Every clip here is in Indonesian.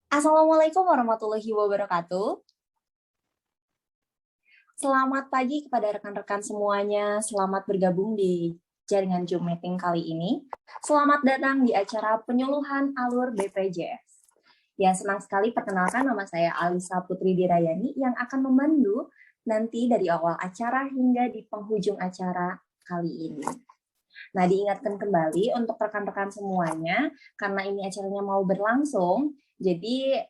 Assalamualaikum warahmatullahi wabarakatuh. Selamat pagi kepada rekan-rekan semuanya. Selamat bergabung di jaringan Zoom meeting kali ini. Selamat datang di acara penyuluhan alur BPJS. Ya, senang sekali perkenalkan nama saya Alisa Putri Dirayani yang akan memandu nanti dari awal acara hingga di penghujung acara kali ini. Nah, diingatkan kembali untuk rekan-rekan semuanya, karena ini acaranya mau berlangsung, jadi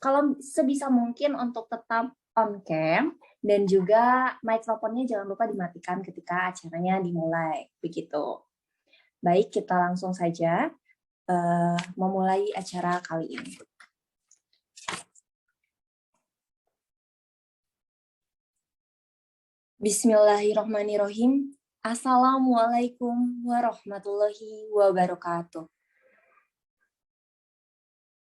kalau sebisa mungkin untuk tetap on cam dan juga mikrofonnya jangan lupa dimatikan ketika acaranya dimulai. Begitu. Baik, kita langsung saja memulai acara kali ini. Bismillahirrahmanirrahim. Assalamualaikum warahmatullahi wabarakatuh.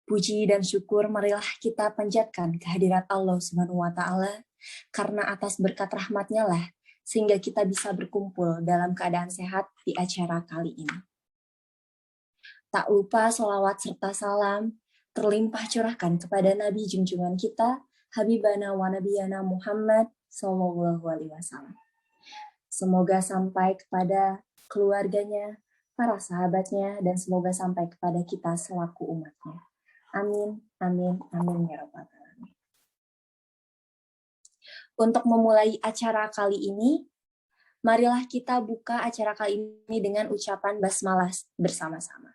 Puji dan syukur marilah kita panjatkan kehadirat Allah Subhanahu wa Ta'ala, karena atas berkat rahmat-Nya lah sehingga kita bisa berkumpul dalam keadaan sehat di acara kali ini. Tak lupa sholawat serta salam terlimpah curahkan kepada Nabi junjungan kita, Habibana wa Nabiyana Muhammad Sallallahu Alaihi Wasallam. Semoga sampai kepada keluarganya, para sahabatnya, dan semoga sampai kepada kita selaku umatnya. Amin, amin, amin ya Rabbal Alamin. Untuk memulai acara kali ini, marilah kita buka acara kali ini dengan ucapan basmalah bersama-sama.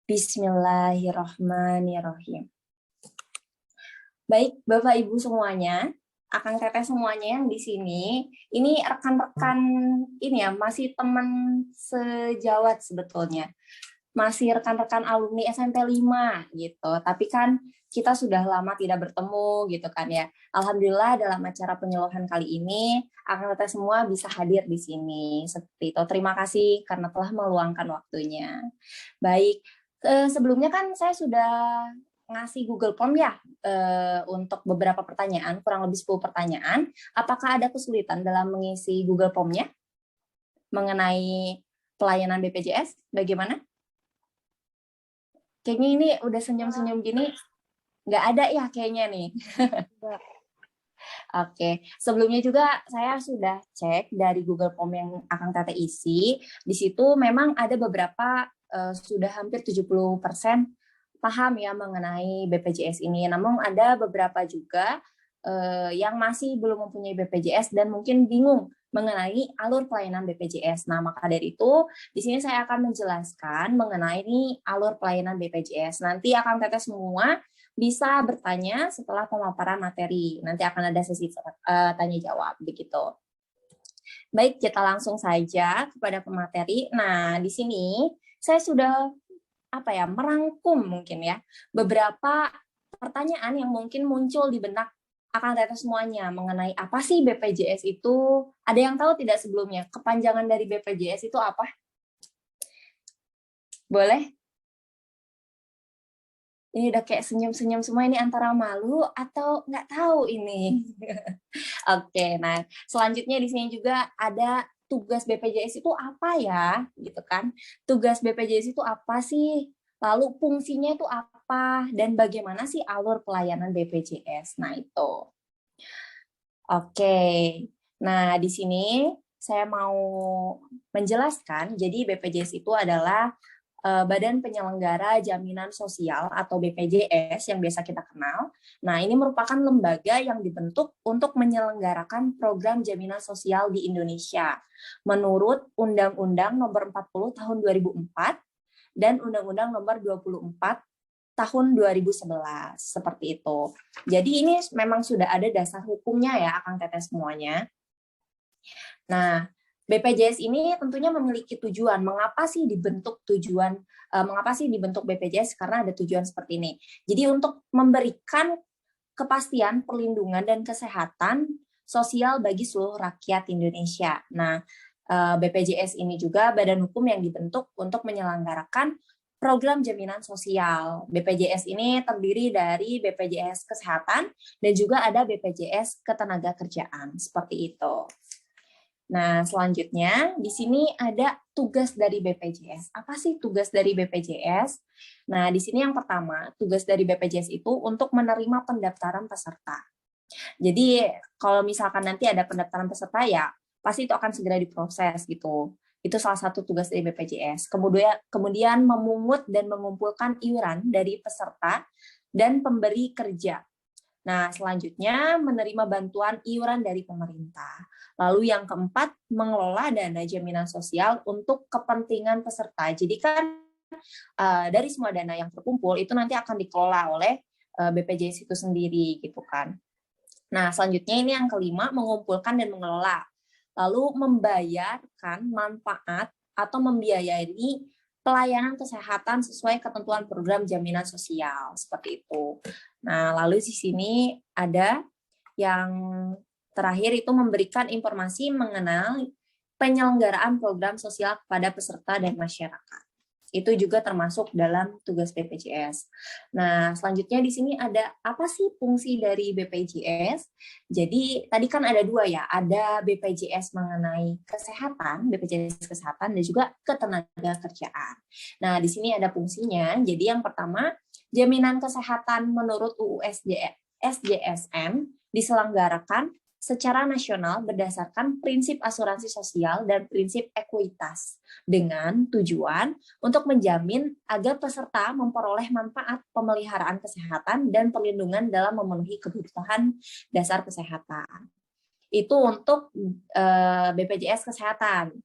Bismillahirrahmanirrahim. Baik, Bapak Ibu semuanya, Akang Teteh semuanya yang di sini, ini rekan-rekan ini ya, masih teman sejawat sebetulnya. Masih rekan-rekan alumni SMP 5 gitu. Tapi kan kita sudah lama tidak bertemu gitu kan ya. Alhamdulillah dalam acara penyuluhan kali ini Akang Teteh semua bisa hadir di sini. Seperti itu. Terima kasih karena telah meluangkan waktunya. Baik, sebelumnya kan saya sudah ngasih Google Form ya untuk beberapa pertanyaan, kurang lebih 10 pertanyaan. Apakah ada kesulitan dalam mengisi Google Form-nya mengenai pelayanan BPJS? Bagaimana? Kayaknya ini udah senyum-senyum gini, nggak ada ya kayaknya nih. Oke, sebelumnya juga saya sudah cek dari Google Form yang Akang Teteh isi. Di situ memang ada beberapa sudah hampir 70% paham ya mengenai BPJS ini. Namun ada beberapa juga yang masih belum mempunyai BPJS dan mungkin bingung mengenai alur pelayanan BPJS. Nah, maka dari itu di sini saya akan menjelaskan mengenai alur pelayanan BPJS. Nanti Akang Teteh semua bisa bertanya setelah pemaparan materi. Nanti akan ada sesi tanya jawab begitu. Baik, kita langsung saja kepada pemateri. Nah, di sini saya sudah merangkum mungkin ya beberapa pertanyaan yang mungkin muncul di benak Akang Teteh semuanya mengenai apa sih BPJS itu. Ada yang tahu tidak sebelumnya kepanjangan dari BPJS itu apa? Boleh? Ini udah kayak senyum-senyum semua, ini antara malu atau nggak tahu ini. Oke, nah selanjutnya di sini juga ada tugas BPJS itu apa ya, gitu kan? Tugas BPJS itu apa sih? Lalu fungsinya itu apa? Dan bagaimana sih alur pelayanan BPJS? Nah itu. Oke, nah di sini saya mau menjelaskan, jadi BPJS itu adalah Badan Penyelenggara Jaminan Sosial atau BPJS yang biasa kita kenal. Nah, ini merupakan lembaga yang dibentuk untuk menyelenggarakan program jaminan sosial di Indonesia menurut Undang-Undang Nomor 40 Tahun 2004 dan Undang-Undang Nomor 24 Tahun 2011 seperti itu. Jadi ini memang sudah ada dasar hukumnya ya, Akang Teteh semuanya. Nah, BPJS ini tentunya memiliki tujuan. Mengapa sih dibentuk BPJS? Karena ada tujuan seperti ini. Jadi untuk memberikan kepastian, perlindungan, dan kesehatan sosial bagi seluruh rakyat Indonesia. Nah, BPJS ini juga badan hukum yang dibentuk untuk menyelenggarakan program jaminan sosial. BPJS ini terdiri dari BPJS Kesehatan dan juga ada BPJS Ketenagakerjaan. Seperti itu. Nah, selanjutnya di sini ada tugas dari BPJS. Apa sih tugas dari BPJS? Nah, di sini yang pertama, tugas dari BPJS itu untuk menerima pendaftaran peserta. Jadi, kalau misalkan nanti ada pendaftaran peserta ya, pasti itu akan segera diproses gitu. Itu salah satu tugas dari BPJS. Kemudian memungut dan mengumpulkan iuran dari peserta dan pemberi kerja. Nah, selanjutnya menerima bantuan iuran dari pemerintah. Lalu yang keempat, mengelola dana jaminan sosial untuk kepentingan peserta. Jadi kan dari semua dana yang terkumpul itu nanti akan dikelola oleh BPJS itu sendiri gitu kan. Nah, selanjutnya ini yang kelima, mengumpulkan dan mengelola. Lalu membayarkan manfaat atau membiayai pelayanan kesehatan sesuai ketentuan program jaminan sosial seperti itu. Nah, lalu di sini ada yang terakhir itu memberikan informasi mengenai penyelenggaraan program sosial kepada peserta dan masyarakat. Itu juga termasuk dalam tugas BPJS. Nah, selanjutnya di sini ada apa sih fungsi dari BPJS? Jadi tadi kan ada dua ya, ada BPJS mengenai kesehatan, BPJS kesehatan dan juga ketenagakerjaan. Nah, di sini ada fungsinya. Jadi yang pertama, jaminan kesehatan menurut UU SJSN diselenggarakan secara nasional berdasarkan prinsip asuransi sosial dan prinsip ekuitas dengan tujuan untuk menjamin agar peserta memperoleh manfaat pemeliharaan kesehatan dan perlindungan dalam memenuhi kebutuhan dasar kesehatan. Itu untuk BPJS Kesehatan.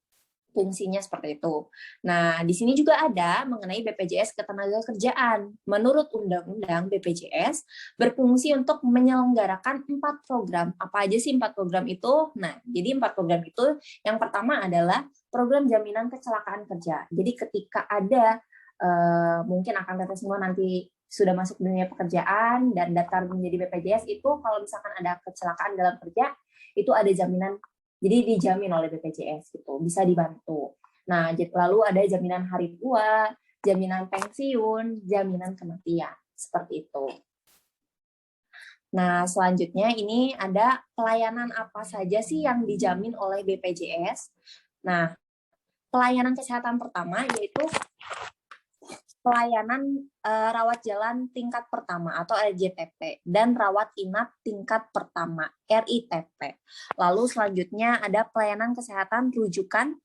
Fungsinya seperti itu. Nah, di sini juga ada mengenai BPJS Ketenagakerjaan. Menurut Undang-Undang BPJS, berfungsi untuk menyelenggarakan 4 program. Apa aja sih 4 program itu? Nah, jadi 4 program itu, yang pertama adalah program jaminan kecelakaan kerja. Jadi ketika ada, mungkin akan teteh semua nanti sudah masuk dunia pekerjaan dan daftar menjadi BPJS itu, kalau misalkan ada kecelakaan dalam kerja, itu ada jaminan. Jadi dijamin oleh BPJS gitu, bisa dibantu. Nah, lalu ada jaminan hari tua, jaminan pensiun, jaminan kematian, seperti itu. Nah, selanjutnya ini ada pelayanan apa saja sih yang dijamin oleh BPJS. Nah, pelayanan kesehatan pertama yaitu pelayanan rawat jalan tingkat pertama atau RJTP dan rawat inap tingkat pertama RITP. Lalu selanjutnya ada pelayanan kesehatan rujukan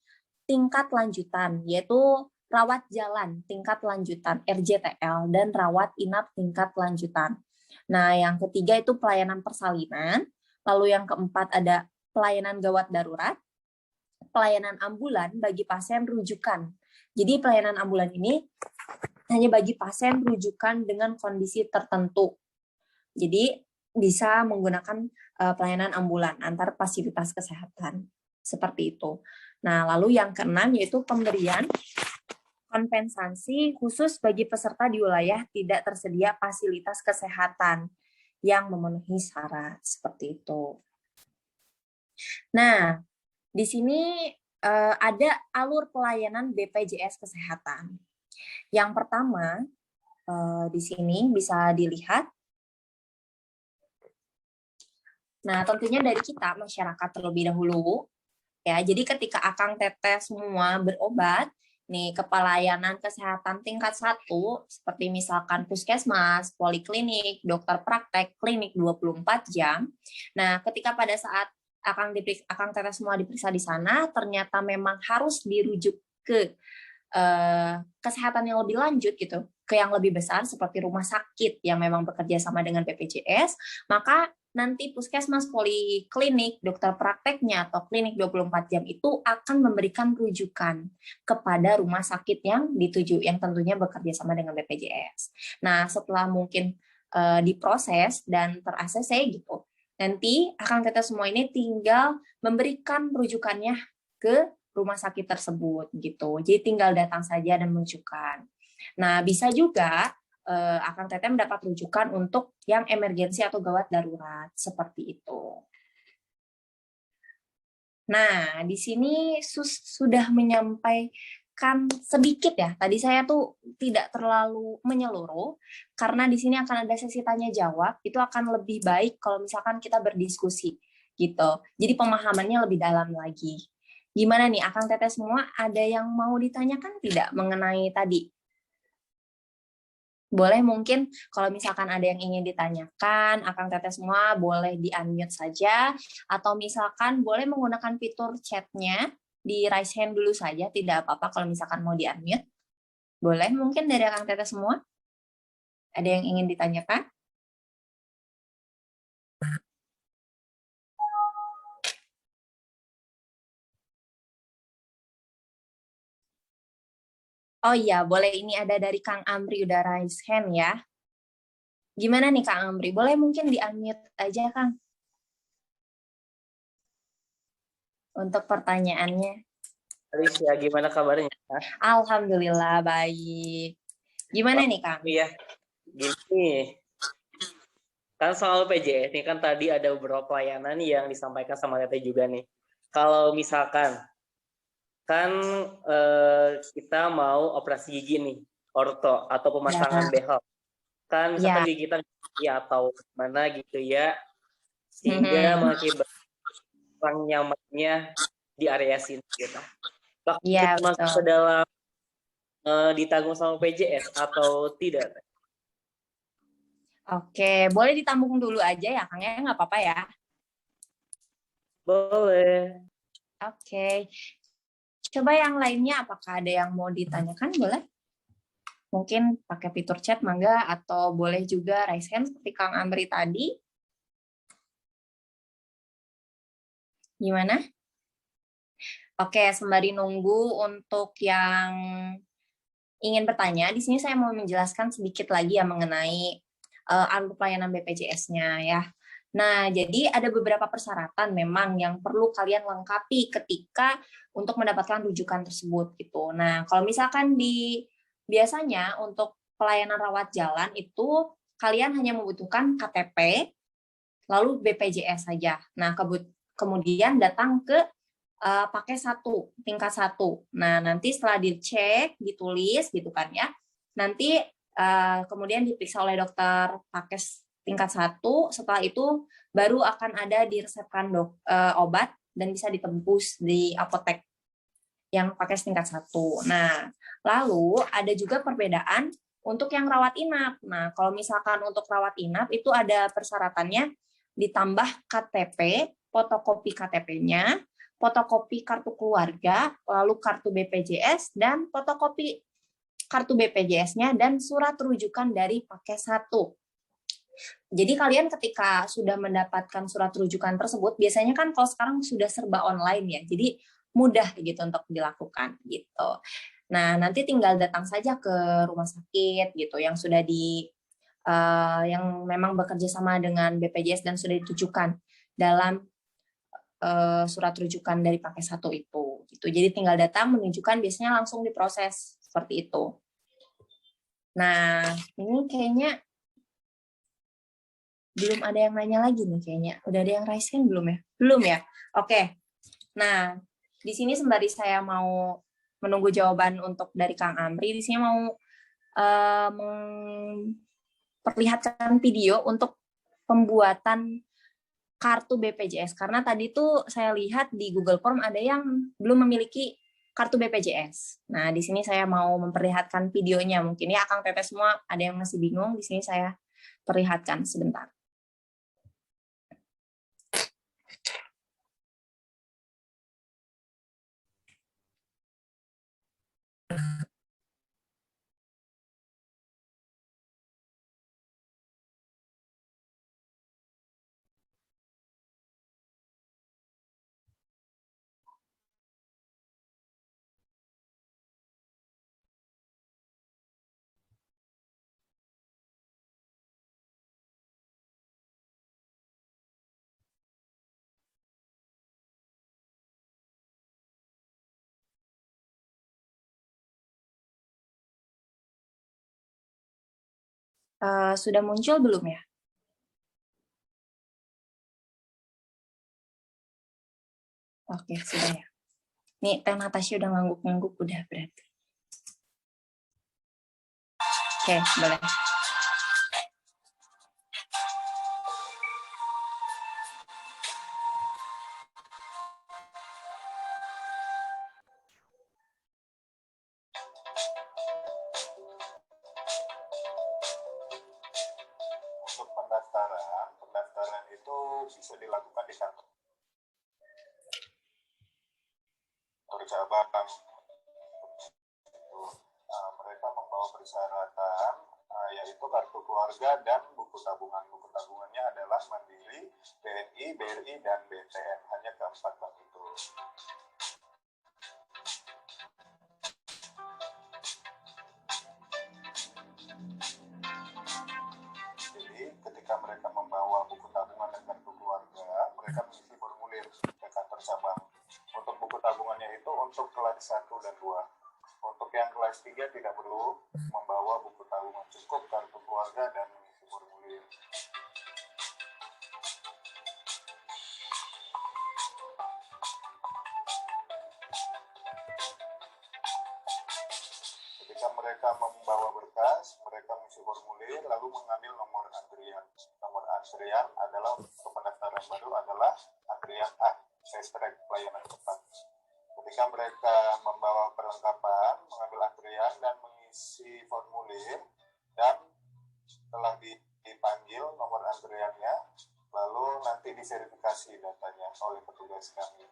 tingkat lanjutan yaitu rawat jalan tingkat lanjutan RJTL dan rawat inap tingkat lanjutan. Nah, yang ketiga itu pelayanan persalinan, lalu yang keempat ada pelayanan gawat darurat, pelayanan ambulan bagi pasien rujukan. Jadi pelayanan ambulan ini hanya bagi pasien rujukan dengan kondisi tertentu. Jadi bisa menggunakan pelayanan ambulan antar fasilitas kesehatan seperti itu. Nah, lalu yang keenam yaitu pemberian kompensasi khusus bagi peserta di wilayah tidak tersedia fasilitas kesehatan yang memenuhi syarat seperti itu. Nah, di sini ada alur pelayanan BPJS Kesehatan. Yang pertama, di sini bisa dilihat. Nah, tentunya dari kita, masyarakat terlebih dahulu. Ya, jadi ketika Akang Teteh semua berobat, nih ke pelayanan kesehatan tingkat 1, seperti misalkan puskesmas, poliklinik, dokter praktek, klinik 24 jam. Nah, ketika pada saat Akang Teteh semua diperiksa di sana, ternyata memang harus dirujuk ke kesehatan yang lebih lanjut gitu, ke yang lebih besar seperti rumah sakit yang memang bekerja sama dengan BPJS, maka nanti puskesmas, poliklinik, dokter prakteknya atau klinik 24 jam itu akan memberikan rujukan kepada rumah sakit yang dituju, yang tentunya bekerja sama dengan BPJS. Nah, setelah mungkin diproses dan ter-ACC gitu, nanti akan kita semua ini tinggal memberikan rujukannya ke rumah sakit tersebut gitu. Jadi tinggal datang saja dan menunjukkan. Nah, bisa juga Akang Teteh mendapat rujukan untuk yang emergensi atau gawat darurat seperti itu. Nah, di sini sudah menyampaikan sedikit ya. Tadi saya tuh tidak terlalu menyeluruh karena di sini akan ada sesi tanya jawab. Itu akan lebih baik kalau misalkan kita berdiskusi. gitu. Jadi pemahamannya lebih dalam lagi. Gimana nih, Akang Teteh semua, ada yang mau ditanyakan tidak mengenai tadi? Boleh mungkin kalau misalkan ada yang ingin ditanyakan, Akang Teteh semua boleh di-unmute saja, atau misalkan boleh menggunakan fitur chat-nya, di raise hand dulu saja, tidak apa-apa kalau misalkan mau di-unmute. Boleh mungkin dari Akang Teteh semua? Ada yang ingin ditanyakan? Oh iya, boleh, ini ada dari Kang Amri udah raise hand ya. Gimana nih Kang Amri? Boleh mungkin di-unmute aja Kang untuk pertanyaannya. Alicia, gimana kabarnya? Alhamdulillah baik. Gimana nih Kang? Iya, gini. Kan soal PJS ini kan tadi ada beberapa pelayanan yang disampaikan sama Teteh juga nih. Kalau misalkan kan kita mau operasi gigi nih, orto atau pemasangan behel. Kan misalkan Ya. gigitan ya atau mana gitu ya, sehingga mengakibatkan kurang nyamannya di area sini gitu. Apakah Iya, itu masuk ke betul. dalam ditanggung sama PJS atau tidak? Oke, boleh ditambung dulu aja ya Kang ya, nggak apa-apa ya. Boleh. Oke. Coba yang lainnya apakah ada yang mau ditanyakan? Boleh? Mungkin pakai fitur chat mangga, atau boleh juga raise hand seperti Kang Amri tadi. Gimana? Oke, sembari nunggu untuk yang ingin bertanya, di sini saya mau menjelaskan sedikit lagi ya mengenai alur pelayanan BPJS-nya ya. Nah, jadi ada beberapa persyaratan memang yang perlu kalian lengkapi ketika untuk mendapatkan rujukan tersebut gitu. Nah, kalau misalkan biasanya untuk pelayanan rawat jalan itu kalian hanya membutuhkan KTP lalu BPJS saja. Nah, kemudian datang ke pakai tingkat 1. Nah, nanti setelah dicek, ditulis gitu kan ya. Nanti kemudian diperiksa oleh dokter pakes tingkat 1, setelah itu baru akan ada diresepkan obat dan bisa ditebus di apotek yang pakai tingkat 1. Nah, lalu ada juga perbedaan untuk yang rawat inap. Nah, kalau misalkan untuk rawat inap itu ada persyaratannya ditambah KTP, fotokopi KTP-nya, fotokopi kartu keluarga, lalu kartu BPJS, dan fotokopi kartu BPJS-nya, dan surat rujukan dari pakai 1. Jadi kalian ketika sudah mendapatkan surat rujukan tersebut, biasanya kan kalau sekarang sudah serba online ya, jadi mudah gitu untuk dilakukan gitu. Nah, nanti tinggal datang saja ke rumah sakit gitu yang sudah yang memang bekerja sama dengan BPJS dan sudah ditujukan dalam surat rujukan dari pakai 1 itu gitu. Jadi tinggal datang menunjukkan, biasanya langsung diproses seperti itu. Nah, ini kayaknya belum ada yang nanya lagi nih kayaknya. Udah ada yang raise hand belum ya? Belum ya? Oke. Nah, di sini sembari saya mau menunggu jawaban untuk dari Kang Amri, di sini mau memperlihatkan video untuk pembuatan kartu BPJS. Karena tadi tuh saya lihat di Google Form ada yang belum memiliki kartu BPJS. Nah, di sini saya mau memperlihatkan videonya. Mungkin ya Kang Teteh semua ada yang masih bingung, di sini saya perlihatkan sebentar. Sudah muncul belum ya? Oke, sudah ya. Nih, Teh Natasha udah ngangguk-ngangguk, udah berarti. Oke, boleh. untuk pendaftaran itu bisa dilakukan di kantor cabang. Mereka membawa persyaratan yaitu kartu keluarga dan buku tabungan. Buku tabungannya adalah Mandiri, BNI, BRI, dan BTN. Hanya keempat bank itu. Jadi ketika mereka membawa buku tabungan dan kartu keluarga, mereka mengisi formulir ke kantor cabang. Untuk buku tabungannya itu untuk kelas 1 dan 2. Untuk yang kelas 3 tidak perlu membawa buku tabungan, cukup kartu keluarga dan mengisi formulir. Ketika mereka membawa berkas, mereka mengisi formulir, lalu mengambil nomor antrian. Nomor antrian adalah untuk pendaftaran baru adalah antrian A, fast track pelayanan cepat. Ketika mereka membawa perlengkapan, mengambil antrian dan mengisi formulir, dan setelah dipanggil nomor antriannya, lalu nanti diverifikasi datanya oleh petugas kami.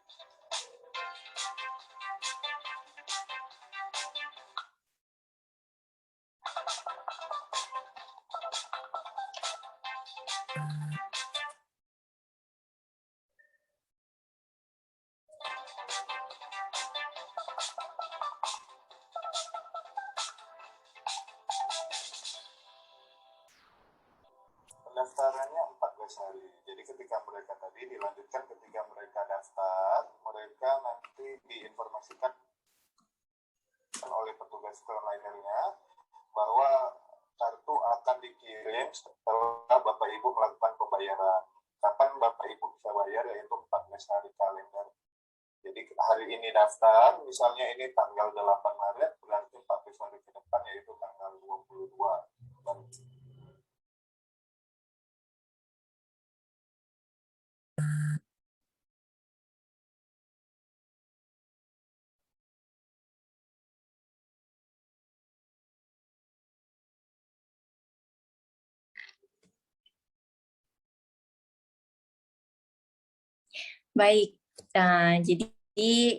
Pendaftarannya 14 hari. Jadi ketika mereka tadi dilanjutkan ketika mereka daftar, mereka nanti diinformasikan oleh petugas frontliner-nya bahwa kartu akan dikirim setelah Bapak Ibu melakukan pembayaran. Kapan Bapak Ibu bisa bayar, yaitu 14 hari kalender. Jadi hari ini daftar, misalnya ini tanggal 8 Maret, berarti 14 hari ke depan yaitu tanggal 22. Dan Baik, jadi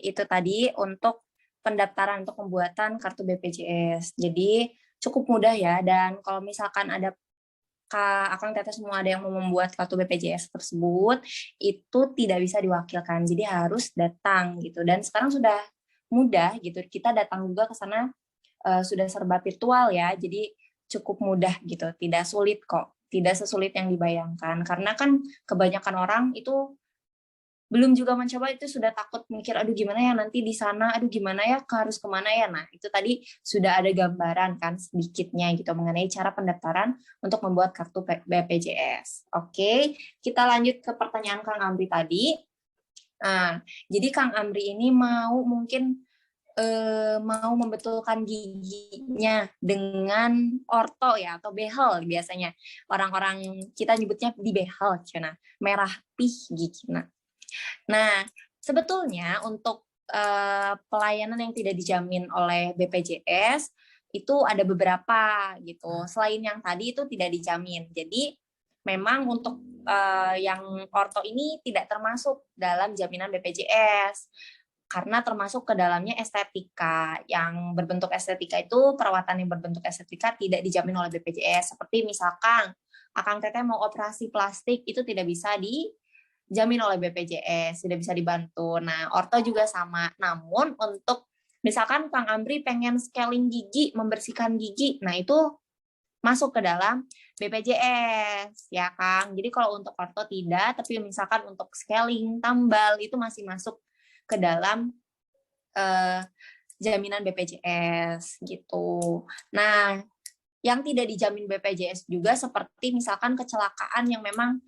itu tadi untuk pendaftaran untuk pembuatan kartu BPJS. Jadi cukup mudah ya, dan kalau misalkan ada Akang Teteh semua ada yang mau membuat kartu BPJS tersebut, itu tidak bisa diwakilkan, jadi harus datang gitu. Dan sekarang sudah mudah gitu, kita datang juga ke sana sudah serba virtual ya, jadi cukup mudah gitu, tidak sulit kok, tidak sesulit yang dibayangkan. Karena kan kebanyakan orang itu belum juga mencoba itu sudah takut mikir, aduh gimana ya nanti di sana, aduh gimana ya harus kemana ya. Nah itu tadi sudah ada gambaran kan sedikitnya gitu mengenai cara pendaftaran untuk membuat kartu BPJS. Oke, kita lanjut ke pertanyaan Kang Amri tadi. Nah, jadi Kang Amri ini mau membetulkan giginya dengan orto ya, atau behel biasanya orang-orang kita nyebutnya di behel, cina merah pih gigi. Nah, sebetulnya untuk pelayanan yang tidak dijamin oleh BPJS itu ada beberapa gitu. Selain yang tadi itu tidak dijamin. Jadi memang untuk yang orto ini tidak termasuk dalam jaminan BPJS karena termasuk ke dalamnya estetika. Yang berbentuk estetika itu perawatan yang berbentuk estetika tidak dijamin oleh BPJS. Seperti misalkan Akang Teteh mau operasi plastik itu tidak bisa dijamin oleh BPJS, tidak bisa dibantu. Nah, orto juga sama. Namun untuk misalkan Kang Amri pengen scaling gigi, membersihkan gigi, nah itu masuk ke dalam BPJS, ya Kang. Jadi kalau untuk orto tidak, tapi misalkan untuk scaling, tambal, itu masih masuk ke dalam jaminan BPJS gitu. Nah, yang tidak dijamin BPJS juga seperti misalkan kecelakaan yang memang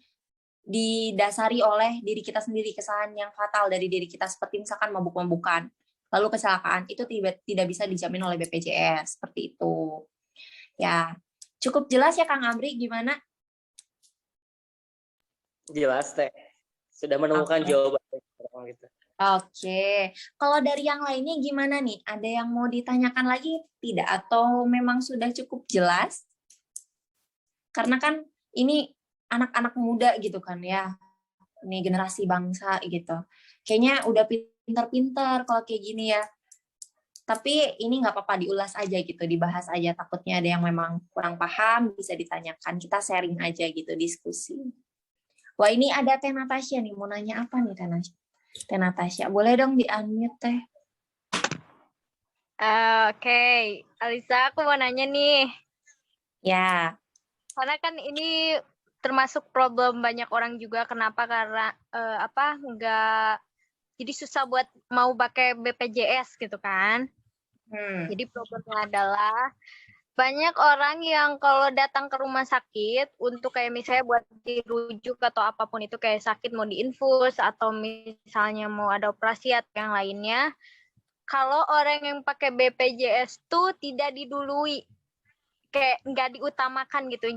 didasari oleh diri kita sendiri, kesalahan yang fatal dari diri kita seperti misalkan mabuk-mabukan, lalu kecelakaan itu tidak bisa dijamin oleh BPJS seperti itu. Ya, cukup jelas ya Kang Amri, gimana? Jelas Teh, sudah menemukan jawaban gitu. Oke, kalau dari yang lainnya gimana nih? Ada yang mau ditanyakan lagi tidak? Atau memang sudah cukup jelas? Karena kan ini anak-anak muda gitu kan ya, ini generasi bangsa gitu. Kayaknya udah pinter-pinter kalau kayak gini ya. Tapi ini nggak apa-apa, diulas aja gitu, dibahas aja. Takutnya ada yang memang kurang paham, bisa ditanyakan. Kita sharing aja gitu, diskusi. Wah, ini ada Teh Natasha nih, mau nanya apa nih Teh Natasha? Boleh dong di-unmute Teh. Oke, Alisa, aku mau nanya nih. Ya. Karena kan ini termasuk problem banyak orang juga. Kenapa? Karena nggak, jadi susah buat mau pakai BPJS gitu kan. Jadi problemnya adalah banyak orang yang kalau datang ke rumah sakit untuk kayak misalnya buat dirujuk atau apapun itu, kayak sakit mau diinfus atau misalnya mau ada operasi atau yang lainnya, kalau orang yang pakai BPJS tuh tidak didului, kayak nggak diutamakan gitu.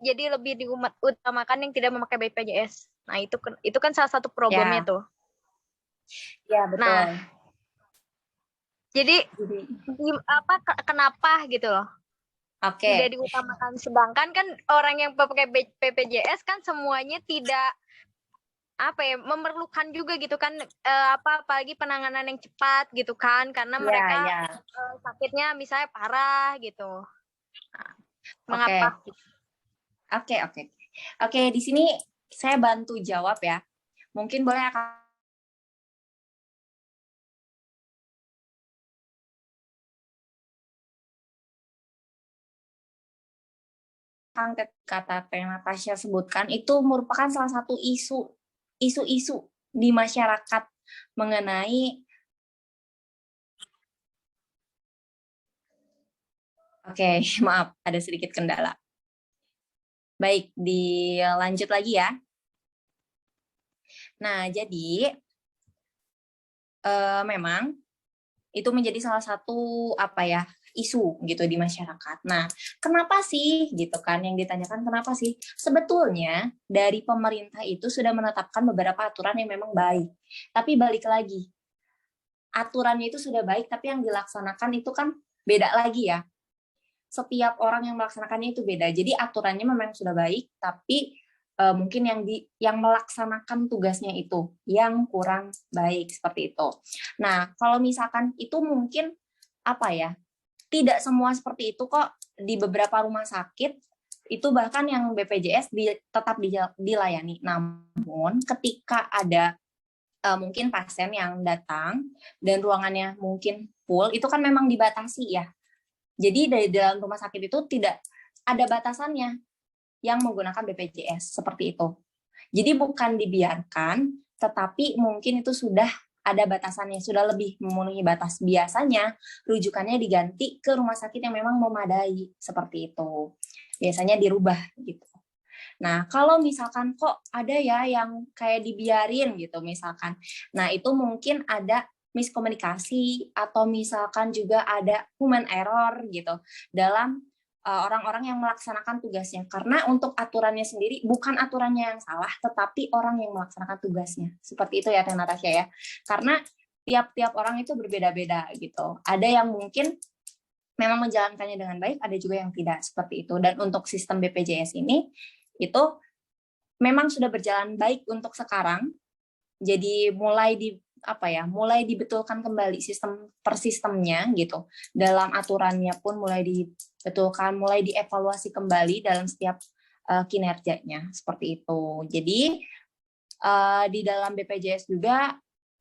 Jadi lebih diutamakan yang tidak memakai BPJS. Nah, itu kan salah satu problemnya tuh. Ya, betul. Nah, jadi kenapa gitu loh? Tidak diutamakan, sedangkan kan orang yang pakai BPJS kan semuanya tidak memerlukan juga gitu kan, apalagi penanganan yang cepat gitu kan, karena mereka sakitnya misalnya parah gitu. Nah, mengapa? Oke, di sini saya bantu jawab ya. Mungkin boleh kata Teh Natasha sebutkan itu merupakan salah satu isu-isu di masyarakat mengenai maaf, ada sedikit kendala. Baik, dilanjut lagi ya. Nah, jadi memang itu menjadi salah satu isu gitu di masyarakat. Nah, kenapa sih gitu kan yang ditanyakan, kenapa sih? Sebetulnya dari pemerintah itu sudah menetapkan beberapa aturan yang memang baik. Tapi balik lagi, aturannya itu sudah baik, tapi yang dilaksanakan itu kan beda lagi ya. Setiap orang yang melaksanakannya itu beda. Jadi aturannya memang sudah baik, tapi mungkin yang melaksanakan tugasnya itu yang kurang baik seperti itu. Nah, kalau misalkan itu mungkin tidak semua seperti itu kok. Di beberapa rumah sakit itu bahkan yang BPJS tetap dilayani. Namun ketika ada mungkin pasien yang datang dan ruangannya mungkin full, itu kan memang dibatasi ya. Jadi dari dalam rumah sakit itu tidak ada batasannya yang menggunakan BPJS seperti itu. Jadi bukan dibiarkan, tetapi mungkin itu sudah ada batasannya, sudah lebih memenuhi batas. Biasanya rujukannya diganti ke rumah sakit yang memang memadai seperti itu. Biasanya dirubah gitu. Nah, kalau misalkan kok ada ya yang kayak dibiarin gitu misalkan. Nah, itu mungkin ada miskomunikasi atau misalkan juga ada human error gitu dalam orang-orang yang melaksanakan tugasnya. Karena untuk aturannya sendiri bukan aturannya yang salah, tetapi orang yang melaksanakan tugasnya. Seperti itu ya Teh Natasha ya. Karena tiap-tiap orang itu berbeda-beda gitu. Ada yang mungkin memang menjalankannya dengan baik, ada juga yang tidak seperti itu. Dan untuk sistem BPJS ini itu memang sudah berjalan baik untuk sekarang. Jadi mulai dibetulkan kembali sistem per sistemnya gitu. Dalam aturannya pun mulai dibetulkan, mulai dievaluasi kembali dalam setiap kinerjanya seperti itu. Jadi di dalam BPJS juga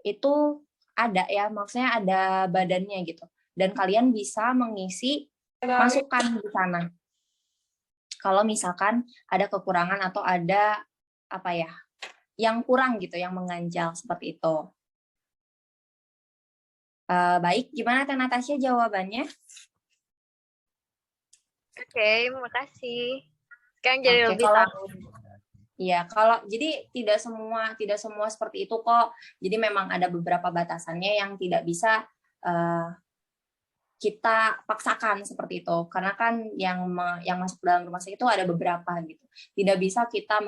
itu ada ya, maksudnya ada badannya gitu. Dan kalian bisa mengisi masukan di sana. Kalau misalkan ada kekurangan atau ada yang kurang gitu, yang mengganjal seperti itu. Baik, gimana Teh Natasha jawabannya? Oke, makasih. Sekarang jadi lebih tahu. Iya, kalau jadi tidak semua seperti itu kok. Jadi memang ada beberapa batasannya yang tidak bisa kita paksakan seperti itu, karena kan yang masuk dalam rumah sakit itu ada beberapa gitu. Tidak bisa kita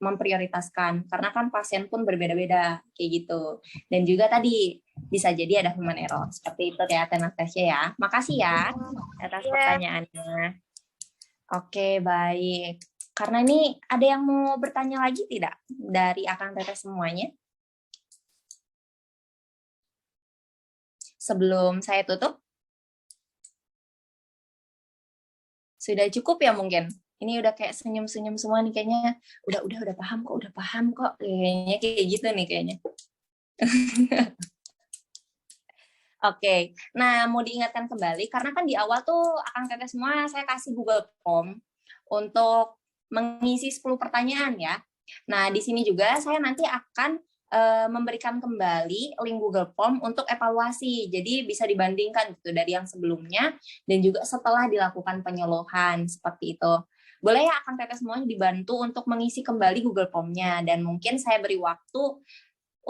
memprioritaskan karena kan pasien pun berbeda-beda kayak gitu. Dan juga tadi bisa jadi ada human error seperti itu ya Teh Natasha ya. Makasih ya atas pertanyaannya. Oke, baik. Karena ini ada yang mau bertanya lagi tidak dari Akang Teteh semuanya? Sebelum saya tutup? Sudah cukup ya mungkin? Ini udah kayak senyum-senyum semua nih kayaknya. Udah paham kok. Kayaknya kayak gitu nih kayaknya. Oke, nah mau diingatkan kembali, karena kan di awal tuh Akang Teteh semua saya kasih Google Form untuk mengisi 10 pertanyaan ya. Nah, di sini juga saya nanti akan memberikan kembali link Google Form untuk evaluasi. Jadi bisa dibandingkan gitu dari yang sebelumnya dan juga setelah dilakukan penyeluhan seperti itu. Boleh ya Akang Teteh semuanya dibantu untuk mengisi kembali Google Form-nya, dan mungkin saya beri waktu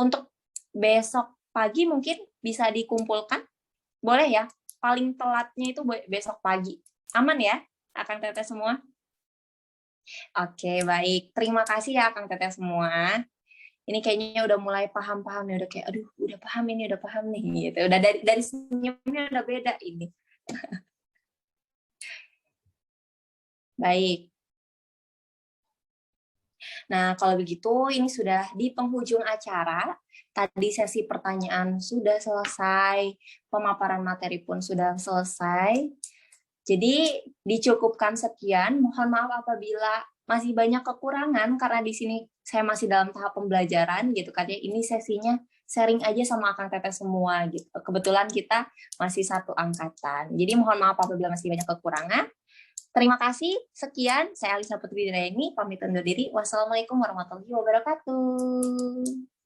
untuk besok pagi mungkin bisa dikumpulkan. Boleh ya? Paling telatnya itu besok pagi. Aman ya, Akang Teteh semua? Oke, baik. Terima kasih ya Akang Teteh semua. Ini kayaknya udah mulai paham-paham nih, udah kayak aduh, udah paham nih gitu. Udah dari senyumnya udah beda ini. Baik. Nah, kalau begitu ini sudah di penghujung acara. Tadi sesi pertanyaan sudah selesai, pemaparan materi pun sudah selesai. Jadi dicukupkan sekian. Mohon maaf apabila masih banyak kekurangan karena di sini saya masih dalam tahap pembelajaran gitu kan ya. Ini sesinya sharing aja sama Akang Teteh semua gitu. Kebetulan kita masih satu angkatan. Jadi mohon maaf apabila masih banyak kekurangan. Terima kasih. Sekian, saya Alisa Putri Dayani, pamit undur diri. Wassalamualaikum warahmatullahi wabarakatuh.